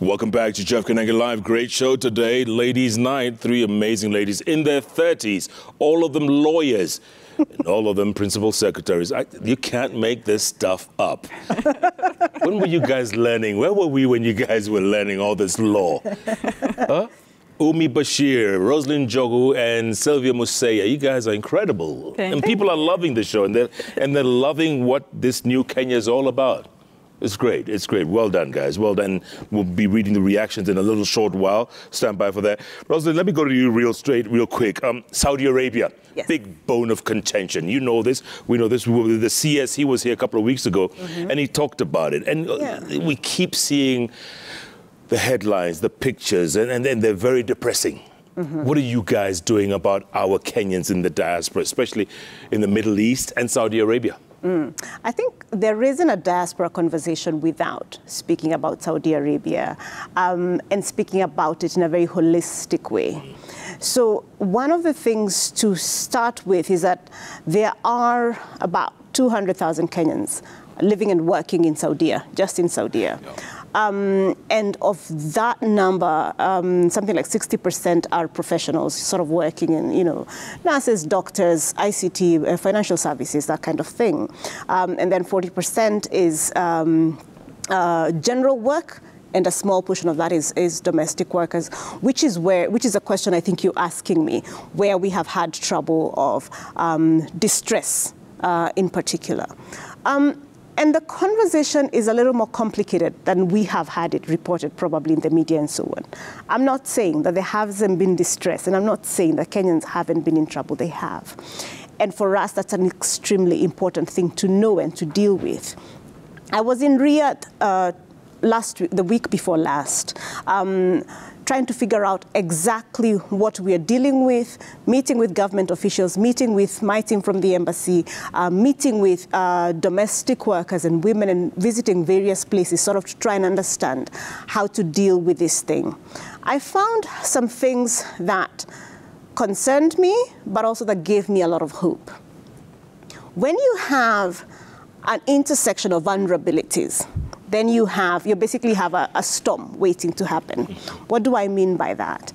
Welcome back to JKLIVE. Great show today. Ladies' night. 3 amazing ladies in their 30s. All of them lawyers. And all of them principal secretaries. You can't make this stuff up. When were you guys learning? Where were we when you guys were learning all this law? Huh? Umi Bashir, Rosalind Jogu, and Silvia Museiya. You guys are incredible. And people are loving the show, and they're loving what this new Kenya is all about. It's great. It's great. Well done, guys. Well done. We'll be reading the reactions in a little short while. Stand by for that. Rosalind, let me go to you real quick. Saudi Arabia, yes. Big bone of contention. You know this. We know this. The CS, he was here a couple of weeks ago, and he talked about it. And we keep seeing the headlines, the pictures, and then they're very depressing. What are you guys doing about our Kenyans in the diaspora, especially in the Middle East and Saudi Arabia? I think there isn't a diaspora conversation without speaking about Saudi Arabia and speaking about it in a very holistic way. So one of the things to start with is that there are about 200,000 Kenyans living and working in Saudi, just in Saudi. And of that number, something like 60% are professionals, sort of working in, nurses, doctors, ICT, financial services, that kind of thing. And then 40% is general work, and a small portion of that is domestic workers, which is a question I think you're asking me, where we have had trouble of distress in particular. And the conversation is a little more complicated than we have had it reported probably in the media and so on. I'm not saying that there hasn't been distress, and I'm not saying that Kenyans haven't been in trouble. They have. And for us, that's an extremely important thing to know and to deal with. I was in Riyadh the week before last, trying to figure out exactly what we are dealing with, meeting with government officials, meeting with my team from the embassy, meeting with domestic workers and women, and visiting various places, sort of to try and understand how to deal with this thing. I found some things that concerned me, but also that gave me a lot of hope. When you have an intersection of vulnerabilities, then you basically have a storm waiting to happen. What do I mean by that?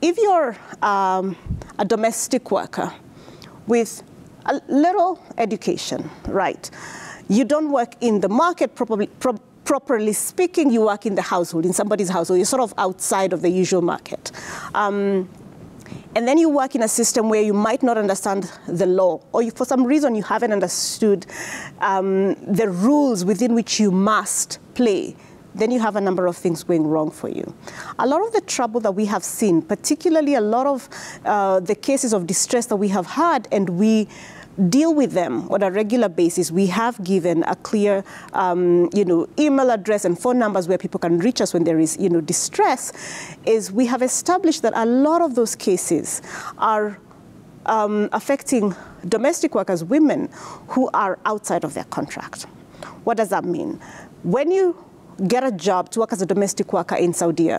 If you're a domestic worker with a little education, right? You don't work in the market properly speaking, you work in the household, in somebody's household. You're sort of outside of the usual market. And then you work in a system where you might not understand the law, or for some reason you haven't understood the rules within which you must play. Then you have a number of things going wrong for you. A lot of the trouble that we have seen, particularly a lot of the cases of distress that we have had, and we deal with them on a regular basis. We have given a clear, email address and phone numbers where people can reach us when there is, distress. Is we have established that a lot of those cases are affecting domestic workers, women who are outside of their contract. What does that mean? When you get a job to work as a domestic worker in Saudi,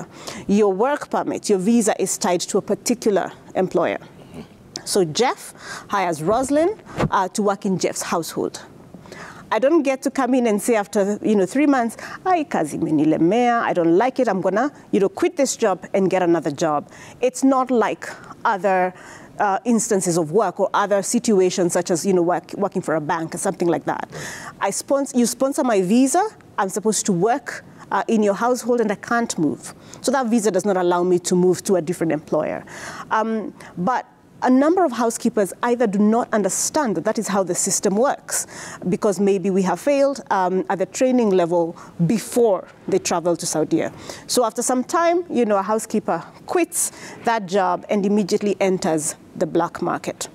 your work permit, your visa is tied to a particular employer. So Jeff hires Rosalind to work in Jeff's household. I don't get to come in and say after 3 months, "Ai, kazi imenilemea, I don't like it. I'm gonna quit this job and get another job." It's not like other instances of work or other situations such as working for a bank or something like that. You sponsor my visa. I'm supposed to work in your household, and I can't move. So that visa does not allow me to move to a different employer. But a number of housekeepers either do not understand that that is how the system works, because maybe we have failed at the training level before they travel to Saudi. So after some time, a housekeeper quits that job and immediately enters the black market,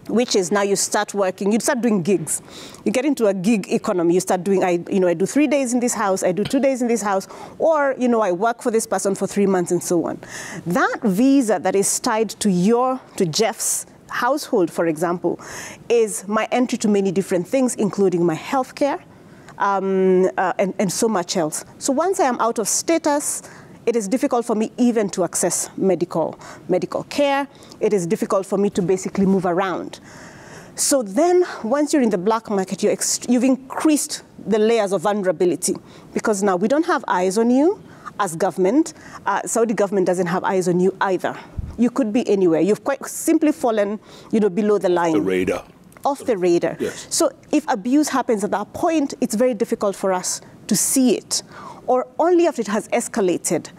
which is now you start working, you start doing gigs. You get into a gig economy. You start doing, I do 3 days in this house, I do 2 days in this house, or, I work for this person for 3 months and so on. That visa that is tied to Jeff's household, for example, is my entry to many different things, including my healthcare and so much else. So once I am out of status, it is difficult for me even to access medical care. It is difficult for me to basically move around. So then, once you're in the black market, you've increased the layers of vulnerability, because now we don't have eyes on you. as government, Saudi government doesn't have eyes on you either. You could be anywhere. You've quite simply fallen, below the line. The radar. Off the radar. Yes. So if abuse happens at that point, it's very difficult for us to see it. Or only after it has escalated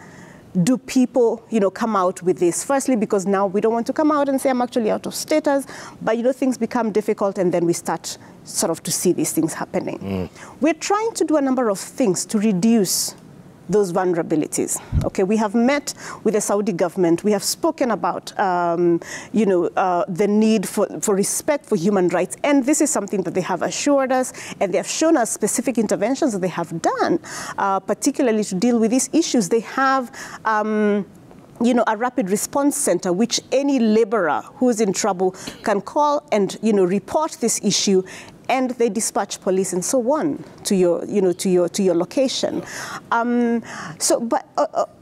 do people, come out with this. Firstly, because now we don't want to come out and say I'm actually out of status, but things become difficult and then we start sort of to see these things happening. We're trying to do a number of things to reduce those vulnerabilities. Okay, we have met with the Saudi government. We have spoken about, the need for respect for human rights. And this is something that they have assured us, and they have shown us specific interventions that they have done, particularly to deal with these issues. They have a rapid response center, which any laborer who's in trouble can call and, report this issue, and they dispatch police and so on to your, to your location. But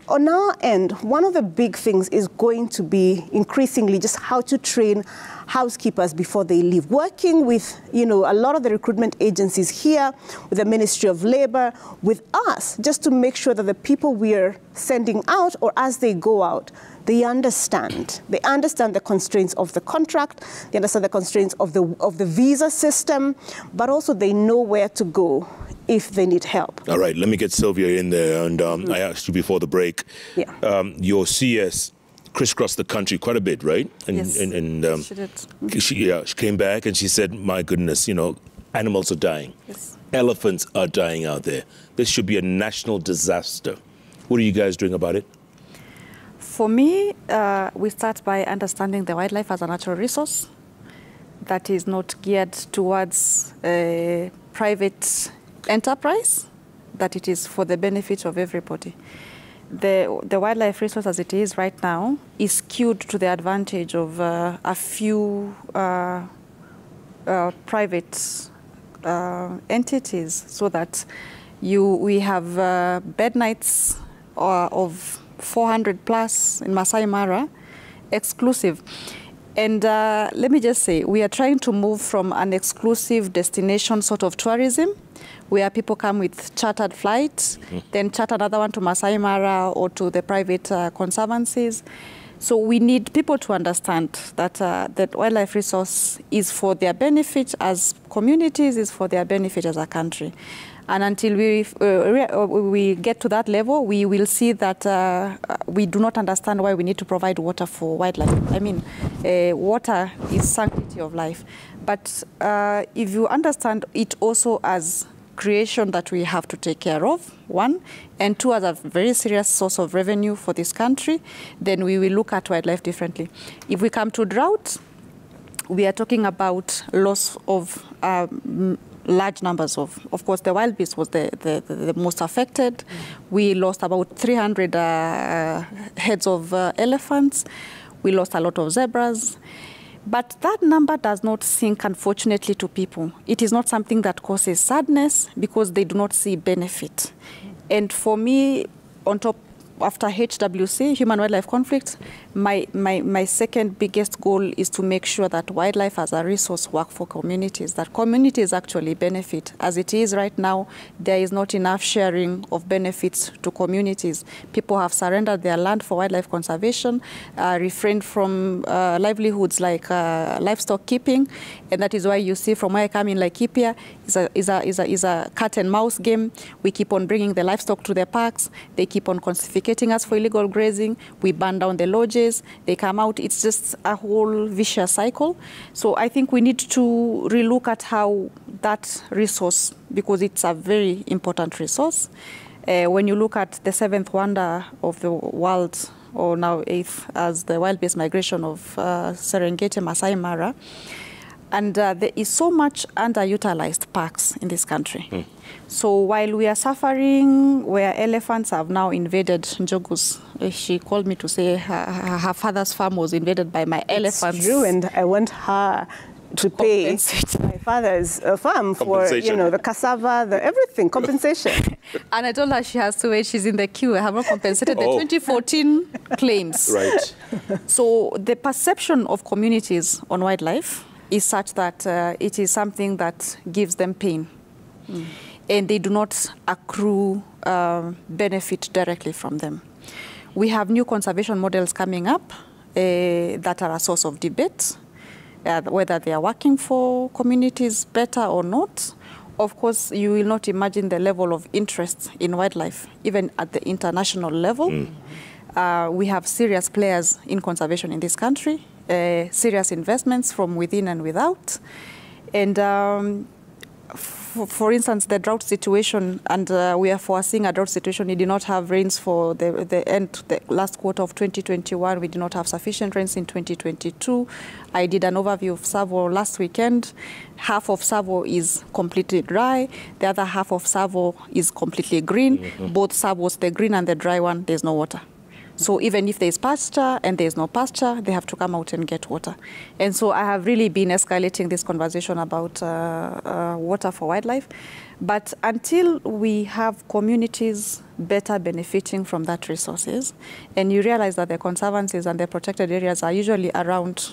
on our end, one of the big things is going to be increasingly just how to train housekeepers before they leave. Working with, a lot of the recruitment agencies here, with the Ministry of Labor, with us, just to make sure that the people we are sending out, or as they go out, they understand. They understand the constraints of the contract, they understand the constraints of the visa system, but also they know where to go if they need help. All right, let me get Silvia in there. And I asked you before the break, your CS crisscrossed the country quite a bit, right? And, yes, she did. She came back and she said, my goodness, animals are dying. Yes. Elephants are dying out there. This should be a national disaster. What are you guys doing about it? For me, we start by understanding the wildlife as a natural resource that is not geared towards a private enterprise, that it is for the benefit of everybody. The wildlife resource as it is right now is skewed to the advantage of a few private entities, so that we have bed nights of 400 plus in Masai Mara, exclusive. And let me just say, we are trying to move from an exclusive destination sort of tourism, where people come with chartered flights, then charter another one to Masai Mara or to the private conservancies. So we need people to understand that that wildlife resource is for their benefit as communities, is for their benefit as a country. And until we get to that level, we will see that we do not understand why we need to provide water for wildlife. I mean, water is sanctity of life. But if you understand it also as creation that we have to take care of, one, and two, as a very serious source of revenue for this country, then we will look at wildlife differently. If we come to drought, we are talking about loss of large numbers of course, the wild beast was the most affected. We lost about 300 heads of elephants. We lost a lot of zebras. But that number does not sink, unfortunately, to people. It is not something that causes sadness because they do not see benefit. And for me, on top, after HWC, human wildlife conflicts, my second biggest goal is to make sure that wildlife as a resource work for communities, that communities actually benefit. As it is right now, there is not enough sharing of benefits to communities. People have surrendered their land for wildlife conservation, refrained from livelihoods like livestock keeping, and that is why you see from where I come in Laikipia, is a cat and mouse game. We keep on bringing the livestock to the parks. They keep on confiscating us for illegal grazing. We burn down the lodges. They come out. It's just a whole vicious cycle. So I think we need to relook at how that resource, because it's a very important resource. When you look at the seventh wonder of the world, or now eighth, as the wild-based migration of Serengeti, Masai Mara, and there is so much underutilized parks in this country. So while we are suffering, where elephants have now invaded Njogu's, she called me to say her father's farm was invaded by my elephants. It's true, and I want her to pay my father's farm for, the cassava, the everything, compensation. And I told her she has to wait. She's in the queue. I have not compensated the 2014 claims. Right. So the perception of communities on wildlife is such that it is something that gives them pain. and they do not accrue benefit directly from them. We have new conservation models coming up that are a source of debate, whether they are working for communities better or not. Of course, you will not imagine the level of interest in wildlife, even at the international level. We have serious players in conservation in this country, serious investments from within and without. And for instance, the drought situation, and we are foreseeing a drought situation. We did not have rains for the last quarter of 2021. We did not have sufficient rains in 2022. I did an overview of Tsavo last weekend. Half of Tsavo is completely dry. The other half of Tsavo is completely green. Both Tsavos, the green and the dry one, there's no water. So even if there's pasture and there's no pasture, they have to come out and get water. And so I have really been escalating this conversation about water for wildlife. But until we have communities better benefiting from that resources, and you realize that the conservancies and the protected areas are usually around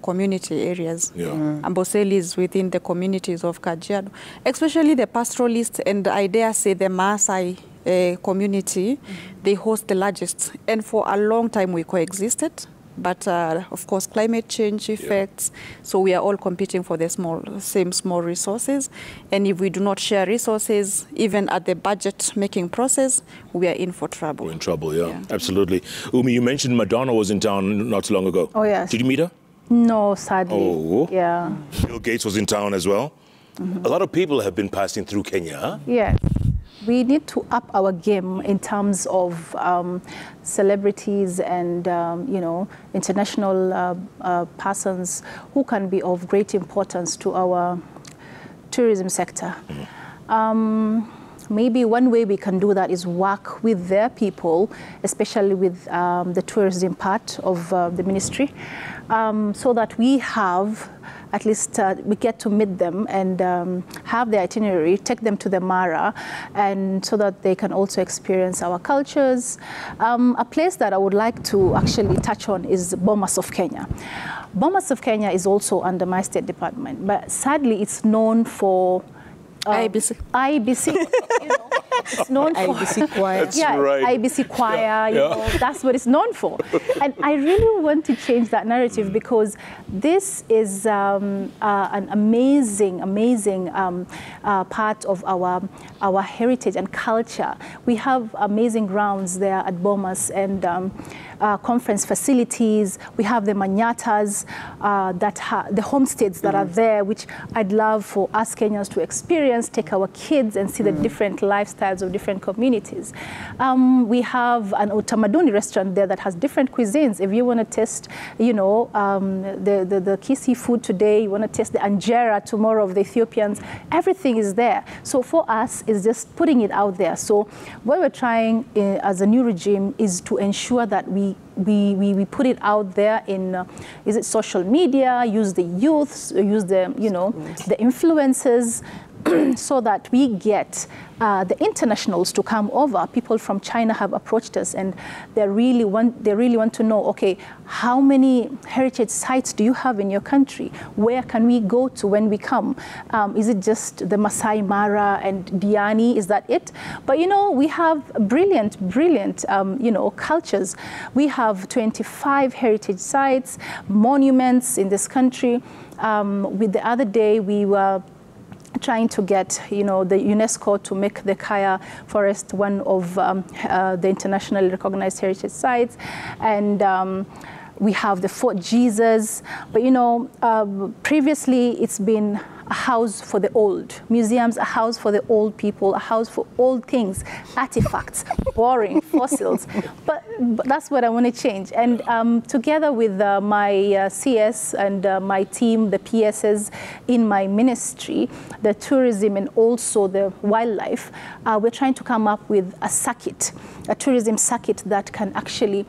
community areas. Amboseli is within the communities of Kajiado, especially the pastoralists, and I dare say the Maasai community, they host the largest. And for a long time we coexisted. But of course, climate change effects. So we are all competing for the same small resources. And if we do not share resources, even at the budget making process, we are in for trouble. We're in trouble, yeah. Absolutely. Umi, you mentioned Madonna was in town not too long ago. Oh, yes. Did you meet her? No, sadly. Oh. Yeah. Bill Gates was in town as well. A lot of people have been passing through Kenya, huh? Yeah. We need to up our game in terms of celebrities and, you know, international persons who can be of great importance to our tourism sector. Maybe one way we can do that is work with their people, especially with the tourism part of the ministry, so that we have at least we get to meet them and have the itinerary, take them to the Mara, and so that they can also experience our cultures. A place that I would like to actually touch on is Bomas of Kenya. Bomas of Kenya is also under my state department, but sadly it's known for IBC. IBC, you know, it's known for IBC choir. That's right. IBC choir, you know, that's what it's known for. And I really want to change that narrative because this is an amazing, amazing part of our heritage and culture. We have amazing grounds there at Bomas and conference facilities. We have the manyatas, the homesteads that are there, which I'd love for us Kenyans to experience, take our kids and see the different lifestyles of different communities. We have an utamaduni restaurant there that has different cuisines. If you want to taste, you know, the Kisi food today, you want to taste the Anjera tomorrow of the Ethiopians, everything is there. So for us, it's just putting it out there. So what we're trying as a new regime is to ensure that we put it out there in, is it social media, use the youths, use the, you know, the influencers, so that we get the internationals to come over. People from China have approached us and they really want to know, okay, how many heritage sites do you have in your country? Where can we go to when we come? Is it just the Masai Mara and Diani? Is that it? But you know, we have brilliant, you know, cultures. We have 25 heritage sites, monuments in this country. With the other day, we were trying to get, you know, the UNESCO to make the Kaya Forest one of the internationally recognized heritage sites. And we have the Fort Jesus. But, you know, previously it's been a house for the old. Museums, a house for the old people, a house for old things, artifacts, boring, fossils. But that's what I want to change. And together with my CS and my team, the PSs in my ministry, the tourism and also the wildlife, we're trying to come up with a circuit, a tourism circuit that can actually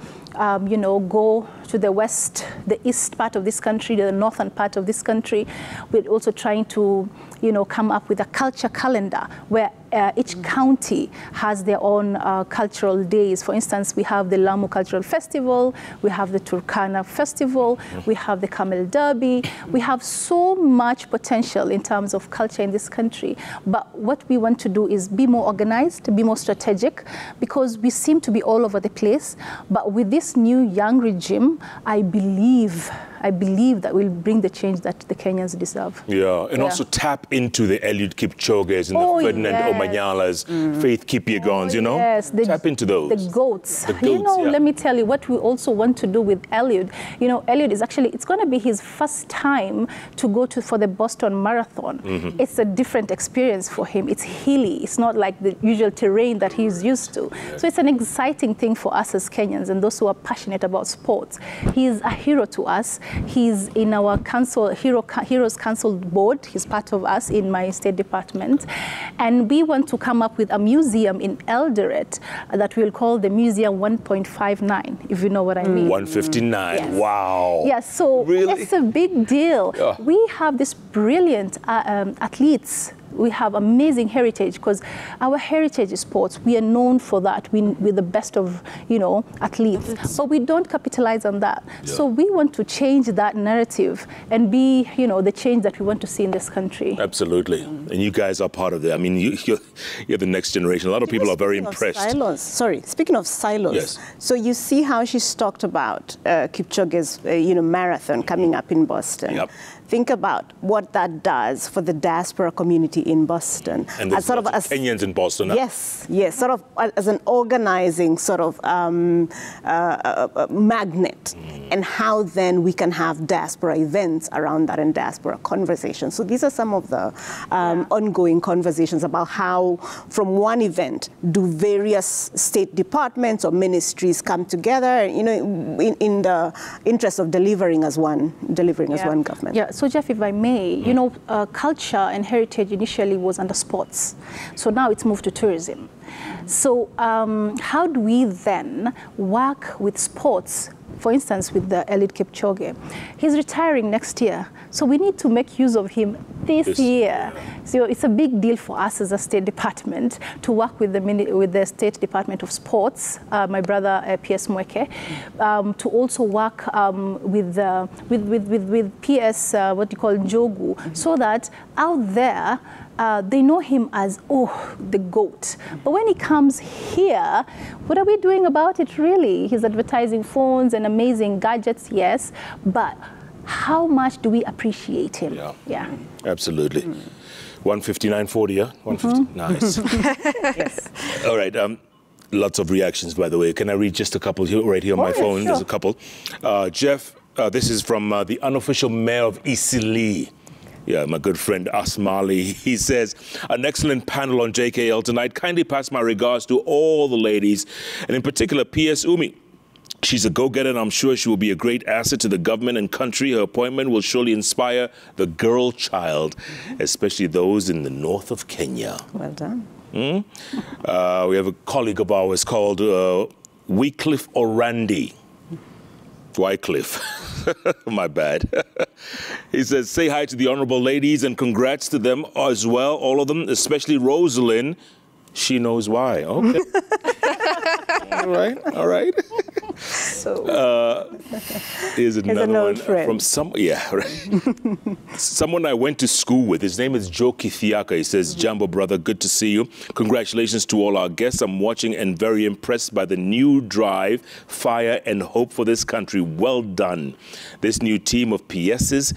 you know, go to the west, the east part of this country, the northern part of this country. We're also trying to, you know, come up with a culture calendar where each county has their own cultural days. For instance, we have the Lamu Cultural Festival, we have the Turkana Festival, we have the Camel Derby. We have so much potential in terms of culture in this country. But what we want to do is be more organized, be more strategic, because we seem to be all over the place. But with this new young regime, I believe that will bring the change that the Kenyans deserve. Yeah, and also tap into the Eliud Kipchoges and the Ferdinand Omanyalas, Faith Kipyegons, you know? Yes, tap into those. The goats. The goats, you know, let me tell you what we also want to do with Eliud. You know, Eliud is actually, it's going to be his first time to go for the Boston Marathon. It's a different experience for him. It's hilly. It's not like the usual terrain that he's used to. So it's an exciting thing for us as Kenyans and those who are passionate about sports. He's a hero to us. He's in our Heroes Council board. He's part of us in my State Department. And we want to come up with a museum in Eldoret that we'll call the Museum 1.59, if you know what I mean. 159, yes. Wow. Yes, so really? It's a big deal. Yeah. We have this brilliant athletes. We have amazing heritage because our heritage is sports. We are known for that. We're the best of, you know, athletes. But we don't capitalize on that. Yeah. So we want to change that narrative and be, you know, the change that we want to see in this country. Absolutely. And you guys are part of it. I mean, you're the next generation. A lot of people are very impressed. Speaking of silos, yes. So you see how she's talked about Kipchoge's, marathon coming up in Boston. Yep. Think about what that does for the diaspora community in Boston. And there's lots of Kenyans in Boston. Yes, yes, sort of as an organizing sort of magnet, and how then we can have diaspora events around that and diaspora conversations. So these are some of the ongoing conversations about how from one event do various state departments or ministries come together, you know, in the interest of delivering as one government. Yeah. So Jeff, if I may, you know, culture and heritage initially was under sports. So now it's moved to tourism. So how do we then work with sports? For instance, with the Eliud Kipchoge, he's retiring next year. So we need to make use of him this year. So it's a big deal for us as a State Department to work with the State Department of Sports, my brother P.S. Mweke, to also work with P.S. What you call Njogu, so that out there, they know him as, the GOAT. But when he comes here, what are we doing about it, really? He's advertising phones and amazing gadgets, yes, but how much do we appreciate him? Yeah. Absolutely. 159.40, yeah? 150. Nice. Yes. All right. Lots of reactions, by the way. Can I read just a couple here, right here on my phone? Sure. There's a couple. Jeff, this is from the unofficial mayor of Isili. Yeah, my good friend Asmali. He says, an excellent panel on JKL tonight. Kindly pass my regards to all the ladies, and in particular, P.S. Umi. She's a go-getter, and I'm sure she will be a great asset to the government and country. Her appointment will surely inspire the girl child, especially those in the north of Kenya. Well done. We have a colleague of ours called Wycliffe Orandi. Wycliffe. My bad. He says, say hi to the honorable ladies and congrats to them as well, all of them, especially Rosalind. She knows why. Okay. All right. So here's another one friend. from someone I went to school with. His name is Joe Kithiaka. He says, Jambo, brother, good to see you. Congratulations to all our guests. I'm watching and very impressed by the new drive, fire, and hope for this country. Well done. This new team of PSs,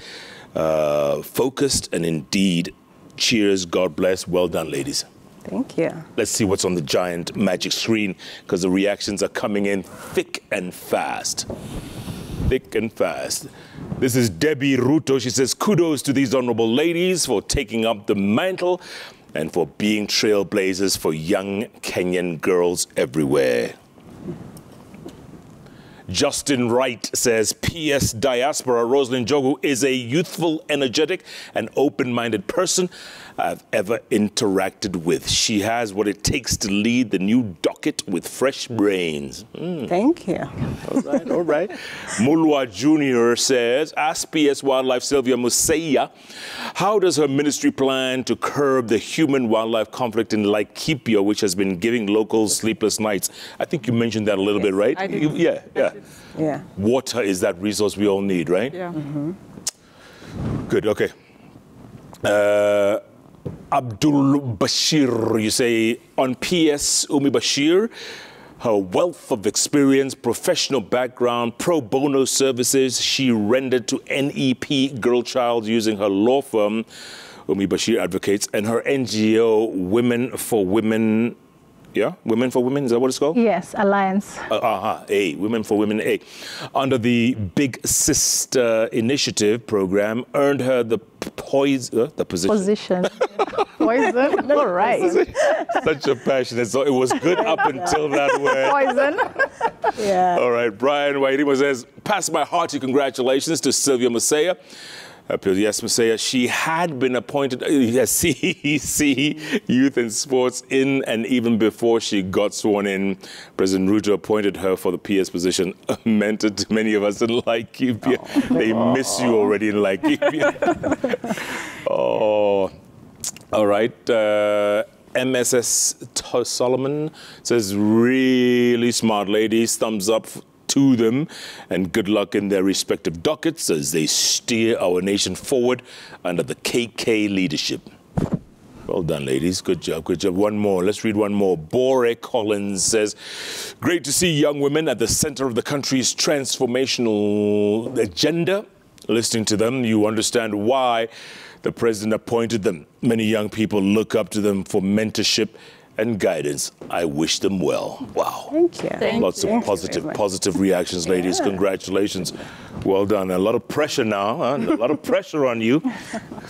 focused and indeed, cheers, God bless. Well done, ladies. Thank you. Let's see what's on the giant magic screen, because the reactions are coming in thick and fast. Thick and fast. This is Debbie Ruto. She says, kudos to these honorable ladies for taking up the mantle and for being trailblazers for young Kenyan girls everywhere. Justin Wright says, P.S. Diaspora Rosalind Njogu is a youthful, energetic, and open-minded person. I've ever interacted with. She has what it takes to lead the new docket with fresh brains. Thank you. All right, all right. Mulwa Jr. says, ask PS Wildlife Silvia Museiya, how does her ministry plan to curb the human-wildlife conflict in Laikipia, which has been giving locals sleepless nights? I think you mentioned that a little bit, right? I did. Yeah. Water is that resource we all need, right? Yeah. Good, okay. Abdul Bashir, you say, on PS Umi Bashir, her wealth of experience, professional background, pro bono services she rendered to NEP Girl Child using her law firm, Umi Bashir Advocates, and her NGO, Women for Women. Yeah, Women for Women, is that what it's called? Yes, Alliance. Women for Women A. Under the Big Sister Initiative program, earned her the position. Poison. All right. Such a passionate. So it was good up until that word. Poison. Yeah. All right, Brian Waidima says, pass my hearty congratulations to Silvia Museiya. Yes, Museiya, she had been appointed CEC Youth and Sports in and even before she got sworn in. President Ruto appointed her for the PS position. Meant it to many of us in Laikipia. They miss you already in Laikipia. Oh, all right. MSS Solomon says, really smart ladies, thumbs up to them, and good luck in their respective dockets as they steer our nation forward under the KK leadership. Well done, ladies. Good job, good job. One more. Let's read one more. Bore Collins says, great to see young women at the center of the country's transformational agenda. Listening to them, you understand why the president appointed them. Many young people look up to them for mentorship and guidance. I wish them well. Wow. Thank you. Lots of positive reactions, ladies. Congratulations. Well done. A lot of pressure now, huh? A lot of pressure on you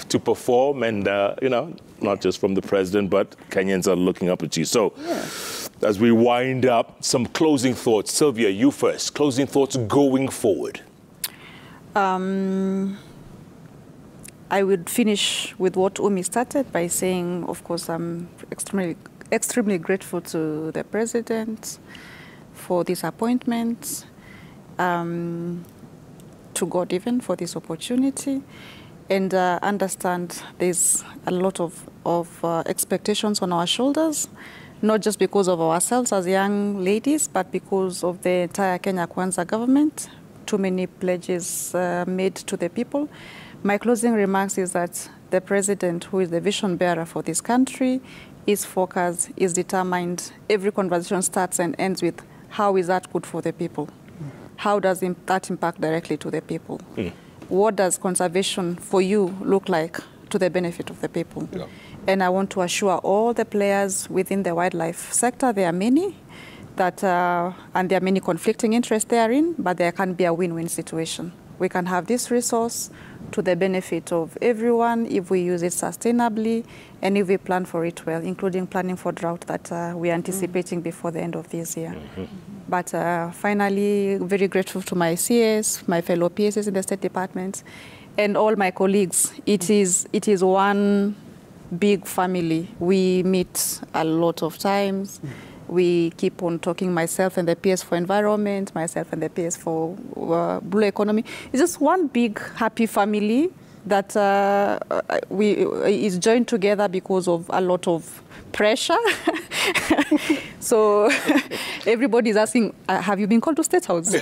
to perform, and, you know, not just from the president, but Kenyans are looking up at you. So, as we wind up, some closing thoughts. Silvia, you first. Closing thoughts going forward. I would finish with what Umi started by saying, of course, I'm extremely grateful to the president for this appointment, to God even for this opportunity, and understand there's a lot of expectations on our shoulders, not just because of ourselves as young ladies, but because of the entire Kenya Kwanza government. Too many pledges made to the people. My closing remarks is that the president, who is the vision bearer for this country, is focused, is determined. Every conversation starts and ends with, how is that good for the people? How does that impact directly to the people? What does conservation for you look like to the benefit of the people? Yeah. And I want to assure all the players within the wildlife sector, there are many, that, and there are many conflicting interests therein, but there can be a win-win situation. We can have this resource to the benefit of everyone if we use it sustainably and if we plan for it well, including planning for drought that we are anticipating before the end of this year. But finally, very grateful to my CS, my fellow PSs in the State Department, and all my colleagues. It is one big family. We meet a lot of times. We keep on talking, myself and the PS for Environment, myself and the PS for Blue Economy. It's just one big happy family that is joined together because of a lot of pressure. So everybody is asking, have you been called to State House?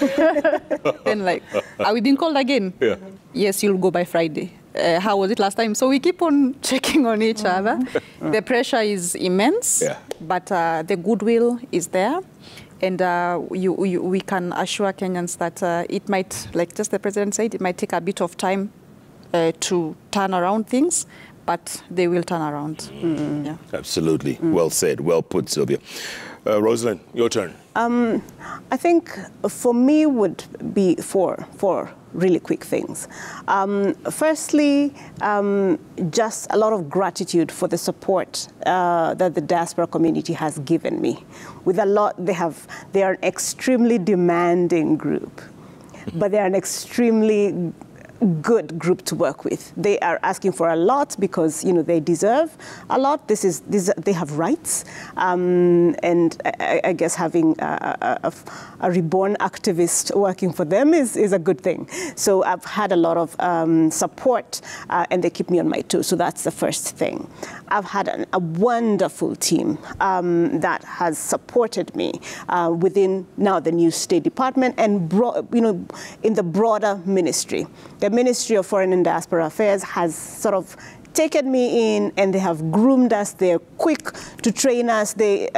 And like, are we being called again? Yeah. Yes, you'll go by Friday. How was it last time? So we keep on checking on each other. The pressure is immense, but the goodwill is there. And we can assure Kenyans that it might, like just the president said, it might take a bit of time to turn around things, but they will turn around. Yeah. Absolutely. Well said. Well put, Silvia. Rosalind, your turn. I think for me would be four really quick things. Firstly, just a lot of gratitude for the support that the diaspora community has given me. With a lot, they are an extremely demanding group, but they are an extremely good group to work with. They are asking for a lot because, they deserve a lot. They have rights. And I guess having a reborn activist working for them is a good thing. So I've had a lot of support, and they keep me on my toes. So that's the first thing. I've had a wonderful team that has supported me within now the new State Department and, in the broader ministry. The Ministry of Foreign and Diaspora Affairs has sort of taken me in, and they have groomed us. They're quick to train us. They,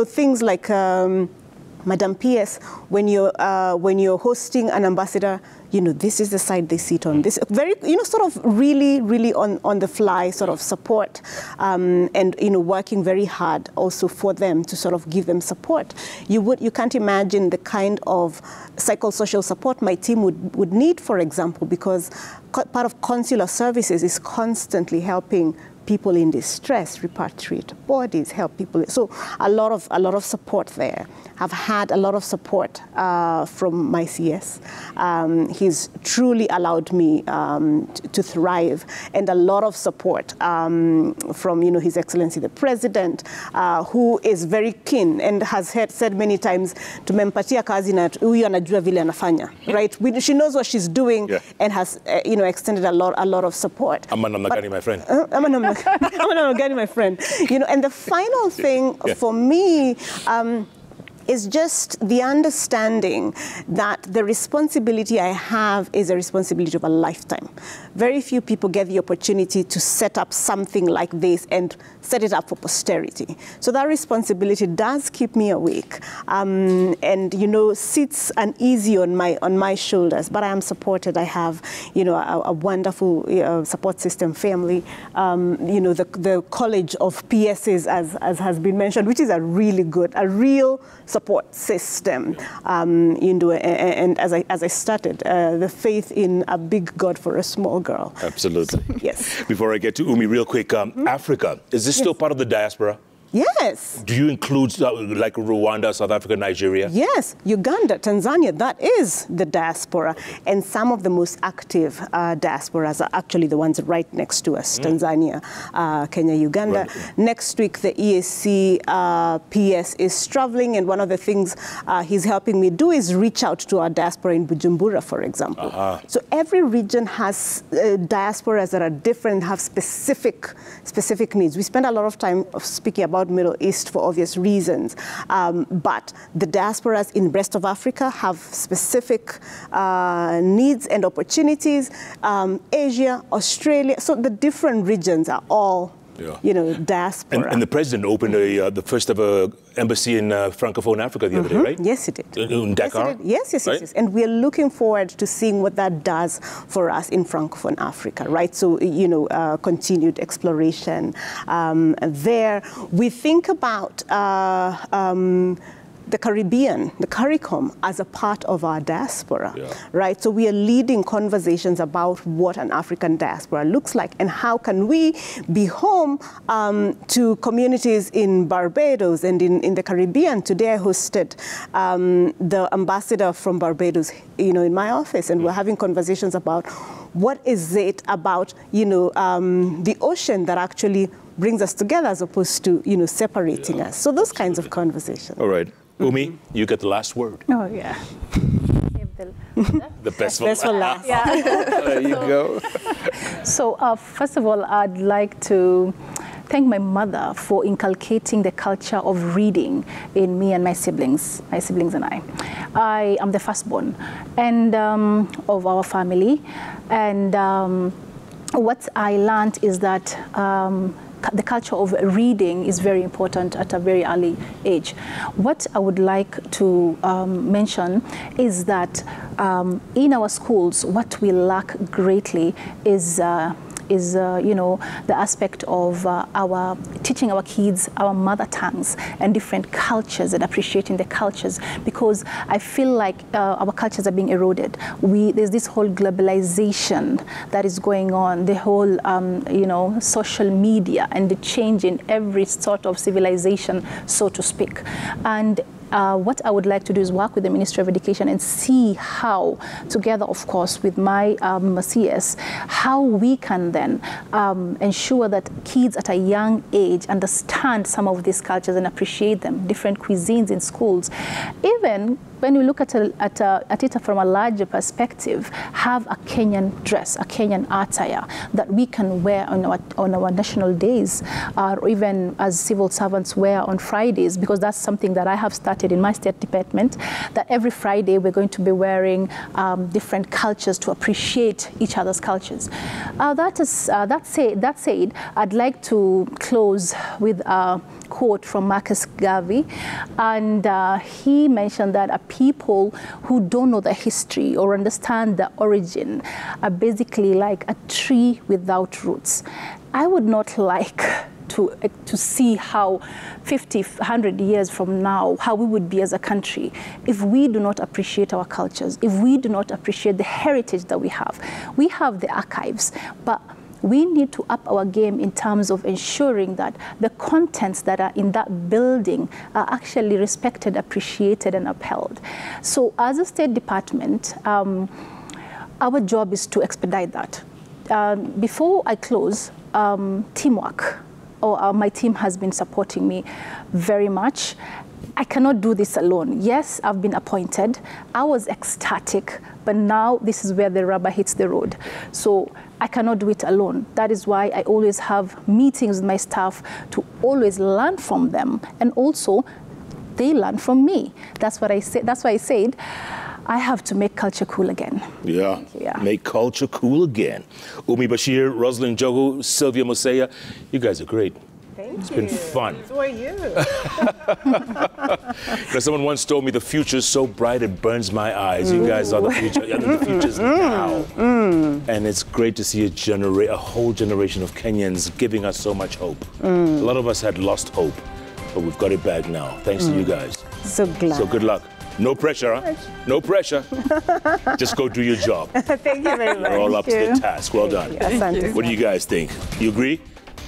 things like Madam PS, when you're hosting an ambassador, this is the side they sit on. This very, sort of really, really on the fly sort of support, and working very hard also for them to sort of give them support. You can't imagine the kind of psychosocial support my team would need, for example, because part of consular services is constantly helping people in distress, repatriate bodies, help people. So a lot of support there. I've had a lot of support from my CS. He's truly allowed me to thrive, and a lot of support from His Excellency the President, who is very keen and has said many times, tumempatia kazi na huyu anajua vile anafanya, right? She knows what she's doing, and has extended a lot of support. I'm my friend. My friend. And the final thing for me is just the understanding that the responsibility I have is a responsibility of a lifetime. Very few people get the opportunity to set up something like this and set it up for posterity. So that responsibility does keep me awake, and sits uneasy on my shoulders. But I am supported. I have a wonderful support system, family. The College of PSs, as has been mentioned, which is a real support system. And as I started, the faith in a big God for a small girl. Absolutely. Yes. Before I get to Umi, real quick, Africa, is this still part of the diaspora? Yes. Do you include like Rwanda, South Africa, Nigeria? Yes, Uganda, Tanzania, that is the diaspora. And some of the most active diasporas are actually the ones right next to us, Tanzania, Kenya, Uganda. Right. Next week, the EAC PS is traveling, and one of the things he's helping me do is reach out to our diaspora in Bujumbura, for example. So every region has diasporas that are different, have specific needs. We spend a lot of time speaking about Middle East for obvious reasons, but the diasporas in the rest of Africa have specific needs and opportunities. Asia, Australia, so the different regions are all diaspora. And the president opened the first ever embassy in Francophone Africa the other day, right? Yes, he did. In Dakar? Yes. And we're looking forward to seeing what that does for us in Francophone Africa, right? So, continued exploration there. We think about the Caribbean, the CARICOM, as a part of our diaspora, right? So we are leading conversations about what an African diaspora looks like and how can we be home to communities in Barbados and in the Caribbean. Today I hosted the ambassador from Barbados, in my office, and we're having conversations about what is it about, the ocean that actually brings us together as opposed to, separating us. So those kinds of conversations. All right. Umi, you get the last word. Oh, yeah. The best for last. Yeah. There you go. So, first of all, I'd like to thank my mother for inculcating the culture of reading in me and my siblings and I. I am the firstborn and of our family. And what I learned is that the culture of reading is very important at a very early age. What I would like to mention is that in our schools, what we lack greatly is the aspect of our teaching our kids our mother tongues and different cultures and appreciating the cultures, because I feel like our cultures are being eroded. There's this whole globalization that is going on, the whole social media and the change in every sort of civilization, so to speak. And what I would like to do is work with the Ministry of Education and see how, together, of course, with my CS, how we can then ensure that kids at a young age understand some of these cultures and appreciate them, different cuisines in schools. Even when you look at it from a larger perspective, have a Kenyan dress, a Kenyan attire that we can wear on our national days, or even as civil servants wear on Fridays, because that's something that I have started in my state department, that every Friday we're going to be wearing different cultures to appreciate each other's cultures. That said, I'd like to close with a quote from Marcus Garvey, and he mentioned that people who don't know the history or understand the origin are basically like a tree without roots. I would not like to see how 50, 100 years from now, how we would be as a country if we do not appreciate our cultures, if we do not appreciate the heritage that we have. We have the archives, but we need to up our game in terms of ensuring that the contents that are in that building are actually respected, appreciated, and upheld. So as a State Department, our job is to expedite that. Before I close, teamwork. My team has been supporting me very much. I cannot do this alone. Yes, I've been appointed. I was ecstatic, but now this is where the rubber hits the road. So I cannot do it alone. That is why I always have meetings with my staff to always learn from them, and also they learn from me. That's what I said. That's why I said I have to make culture cool again. Yeah, make culture cool again. Umi Bashir, Rosalind Jogu, Silvia Museiya, you guys are great. It's been fun. So are you. Someone once told me the future is so bright it burns my eyes. You guys are the future. The future's now. And it's great to see a whole generation of Kenyans giving us so much hope. A lot of us had lost hope, but we've got it back now, thanks to you guys. So glad. So good luck. No pressure, huh? No pressure. Just go do your job. Thank you very much. You're all up to the task. Well done. You. What do you guys think? You agree?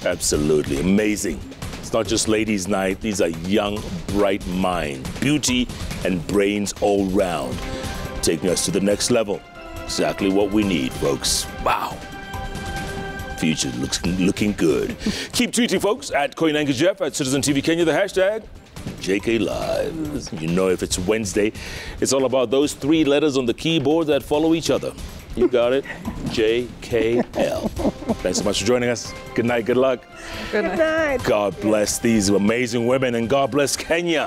Absolutely. Amazing. It's not just ladies' night. These are young, bright minds, beauty and brains all round, taking us to the next level. Exactly what we need, folks. Wow. Future looking good. Keep tweeting, folks, at Koinange Jeff, at Citizen TV Kenya, the hashtag JKLIVE. You know, if it's Wednesday, it's all about those 3 letters on the keyboard that follow each other. You got it. JKL. Thanks so much for joining us. Good night. Good luck. Good night. God bless these amazing women, and God bless Kenya.